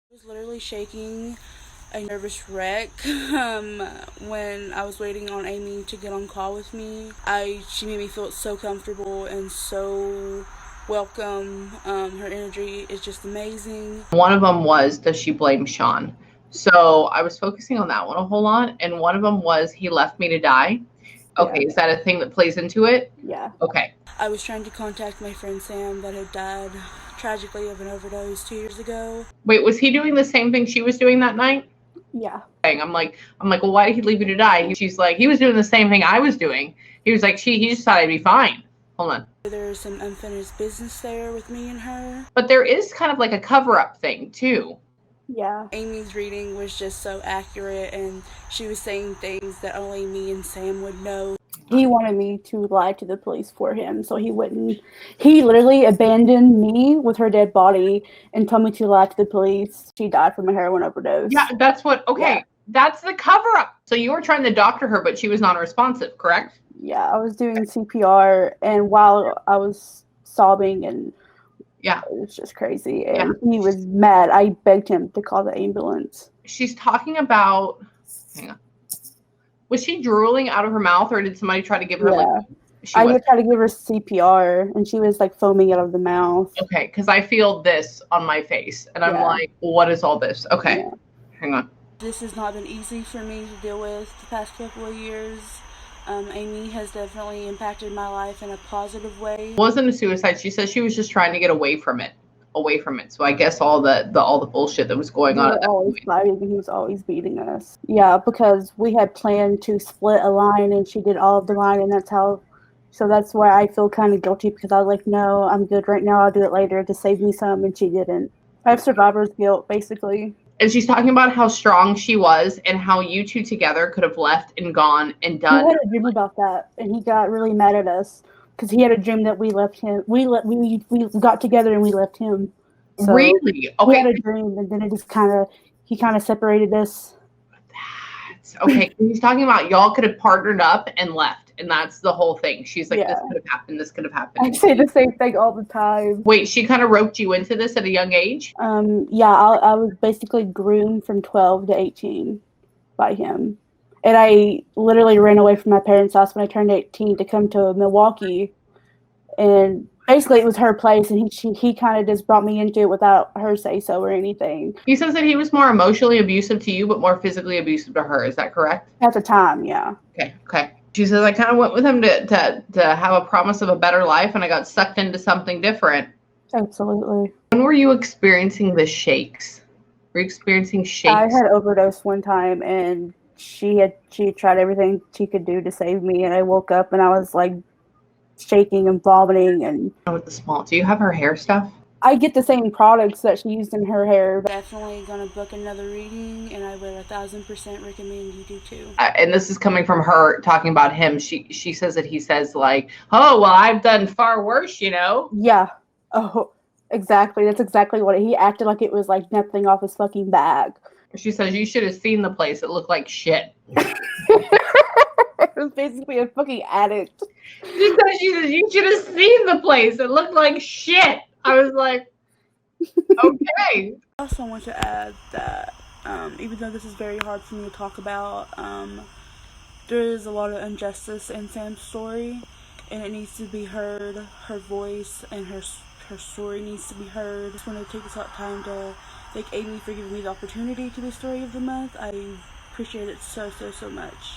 I was literally shaking a nervous wreck when I was waiting on Amy to get on call with me. She made me feel so comfortable and so welcome. Her energy is just amazing. One of them was, does she blame Sean? So I was focusing on that one a whole lot. And one of them was, he left me to die. Okay, Yeah. is that a thing that plays into it? Yeah. Okay. I was trying to contact my friend Sam that had died tragically of an overdose 2 years ago. Wait, was he doing the same thing she was doing that night? Yeah. I'm like, well, why did he leave you to die? She's like, he was doing the same thing I was doing. He was like, he just thought I'd be fine. Hold on. There's some unfinished business there with me and her. But there is kind of like a cover-up thing too. Yeah. Amy's reading was just so accurate, and she was saying things that only me and Sam would know. He wanted me to lie to the police for him, so he wouldn't. He literally abandoned me with her dead body and told me to lie to the police. She died from a heroin overdose. Yeah, that's what, okay, Yeah. That's the cover-up. So you were trying to doctor her, but she was non-responsive, correct? Yeah, I was doing CPR, and while I was sobbing, and yeah, it was just crazy. And he was mad. I begged him to call the ambulance. She's talking about, hang on. Was she drooling out of her mouth, or did somebody try to give her liquid? I would try to give her CPR, and she was like foaming out of the mouth. Okay, because I feel this on my face, and I'm like, what is all this? Okay, hang on. This has not been easy for me to deal with the past couple of years. Amy has definitely impacted my life in a positive way. It wasn't a suicide. She said she was just trying to get away from it. So I guess all the bullshit that was going on. He was always beating us. Yeah, because we had planned to split a line, and she did all of the line, and so that's where I feel kind of guilty, because I was like, no, I'm good right now. I'll do it later to save me some, and she didn't. I have survivor's guilt, basically. And she's talking about how strong she was and how you two together could have left and gone and done. He had a dream about that, and he got really mad at us because he had a dream that we left him. We got together and we left him. So really? Okay. He had a dream, and then he kind of separated us. That's okay. He's talking about y'all could have partnered up and left, and that's the whole thing. She's like, this could have happened. This could have happened. I say the same thing all the time. Wait, she kind of roped you into this at a young age? Yeah, I was basically groomed from 12 to 18 by him. And I literally ran away from my parents' house when I turned 18 to come to Milwaukee. And basically it was her place, and he kind of just brought me into it without her say-so or anything. He says that he was more emotionally abusive to you, but more physically abusive to her. Is that correct? At the time, yeah. Okay. She says, I kind of went with him to have a promise of a better life, and I got sucked into something different. Absolutely. When were you experiencing the shakes? Were you experiencing shakes? I had overdosed one time, and she tried everything she could do to save me, and I woke up and I was like shaking and vomiting. And with the small, do you have her hair stuff? I get the same products that she used in her hair. Definitely gonna book another reading, and I would 1000% recommend you do too. And this is coming from her talking about him. She says that he says like, oh well, I've done far worse, you know. Yeah. Oh, exactly. That's exactly what he acted like. It was like nothing off his fucking bag. She says you should have seen the place. It looked like shit. It was basically a fucking addict. She says you should have seen the place. It looked like shit. I was like, okay. I also want to add that even though this is very hard for me to talk about, there is a lot of injustice in Sam's story, and it needs to be heard. Her voice and her story needs to be heard. I just want to take this time to thank Amy for giving me the opportunity to be Story of the Month. I appreciate it so much.